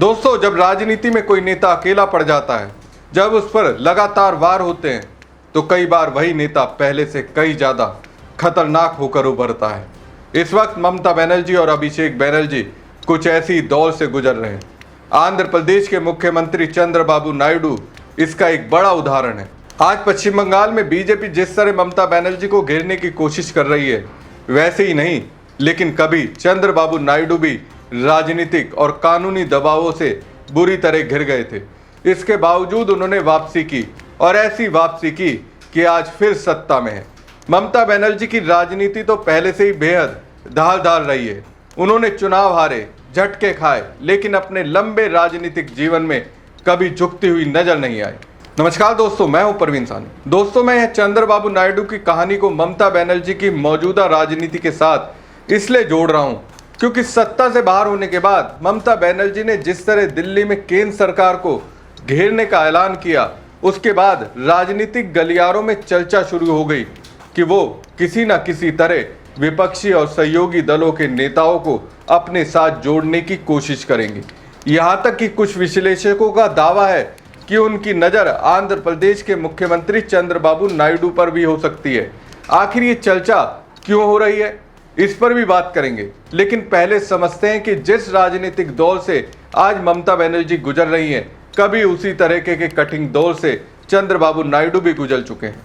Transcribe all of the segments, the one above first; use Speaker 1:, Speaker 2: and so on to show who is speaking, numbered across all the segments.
Speaker 1: दोस्तों, जब राजनीति में कोई नेता अकेला पड़ जाता है, जब उस पर लगातार वार होते हैं, तो कई बार वही नेता पहले से कई ज्यादा खतरनाक होकर उभरता है। इस वक्त ममता बनर्जी और अभिषेक बनर्जी कुछ ऐसी दौर से गुजर रहे हैं। आंध्र प्रदेश के मुख्यमंत्री चंद्रबाबू नायडू इसका एक बड़ा उदाहरण है। आज पश्चिम बंगाल में बीजेपी जिस तरह ममता बनर्जी को घेरने की कोशिश कर रही है, वैसे ही नहीं, लेकिन कभी चंद्रबाबू नायडू भी राजनीतिक और कानूनी दबावों से बुरी तरह घिर गए थे। इसके बावजूद उन्होंने वापसी की और ऐसी वापसी की कि आज फिर सत्ता में है। ममता बनर्जी की राजनीति तो पहले से ही बेहद धारदार रही है। उन्होंने चुनाव हारे, झटके खाए, लेकिन अपने लंबे राजनीतिक जीवन में कभी झुकती हुई नजर नहीं आई। नमस्कार दोस्तों, मैं हूं परवीन सानी। दोस्तों, मैं चंद्रबाबू नायडू की कहानी को ममता बनर्जी की मौजूदा राजनीति के साथ इसलिए जोड़ रहा हूं क्योंकि सत्ता से बाहर होने के बाद ममता बनर्जी ने जिस तरह दिल्ली में केंद्र सरकार को घेरने का ऐलान किया, उसके बाद राजनीतिक गलियारों में चर्चा शुरू हो गई कि वो किसी न किसी तरह विपक्षी और सहयोगी दलों के नेताओं को अपने साथ जोड़ने की कोशिश करेंगे। यहाँ तक कि कुछ विश्लेषकों का दावा है कि उनकी नज़र आंध्र प्रदेश के मुख्यमंत्री चंद्रबाबू नायडू पर भी हो सकती है। आखिर ये चर्चा क्यों हो रही है, इस पर भी बात करेंगे। लेकिन पहले समझते हैं कि जिस राजनीतिक दौर से आज ममता बनर्जी गुजर रही हैं, कभी उसी तरह के कठिन दौर से चंद्रबाबू नायडू भी गुजर चुके हैं।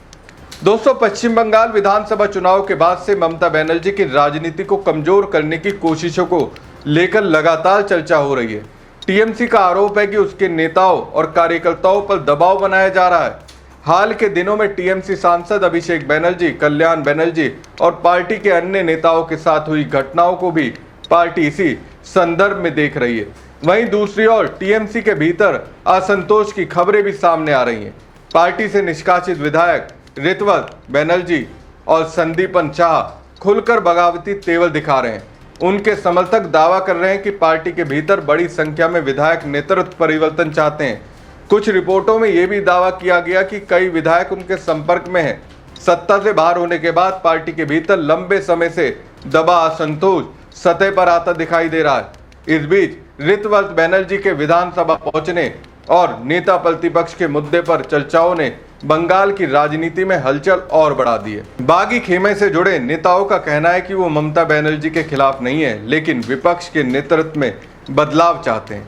Speaker 1: दोस्तों, पश्चिम बंगाल विधानसभा चुनाव के बाद से ममता बनर्जी की राजनीति को कमजोर करने की कोशिशों को लेकर लगातार चर्चा हो रही है। टीएमसी का आरोप है कि उसके नेताओं और कार्यकर्ताओं पर दबाव बनाया जा रहा है। हाल के दिनों में टीएमसी सांसद अभिषेक बनर्जी, कल्याण बनर्जी और पार्टी के अन्य नेताओं के साथ हुई घटनाओं को भी पार्टी इसी संदर्भ में देख रही है। वहीं दूसरी ओर टीएमसी के भीतर असंतोष की खबरें भी सामने आ रही हैं। पार्टी से निष्कासित विधायक ऋतवत बनर्जी और संदीपन शाह खुलकर बगावती तेवर दिखा रहे हैं। उनके समर्थक दावा कर रहे हैं कि पार्टी के भीतर बड़ी संख्या में विधायक नेतृत्व परिवर्तन चाहते हैं। कुछ रिपोर्टों में यह भी दावा किया गया कि कई विधायक उनके संपर्क में हैं। सत्ता से बाहर होने के बाद पार्टी के भीतर लंबे समय से दबा असंतोष सतह पर आता दिखाई दे रहा है। इस बीच ऋतवत बनर्जी के विधानसभा पहुंचने और नेता प्रतिपक्ष के मुद्दे पर चर्चाओं ने बंगाल की राजनीति में हलचल और बढ़ा दी है। बागी खेमे से जुड़े नेताओं का कहना है कि वो ममता बनर्जी के खिलाफ नहीं है, लेकिन विपक्ष के नेतृत्व में बदलाव चाहते हैं।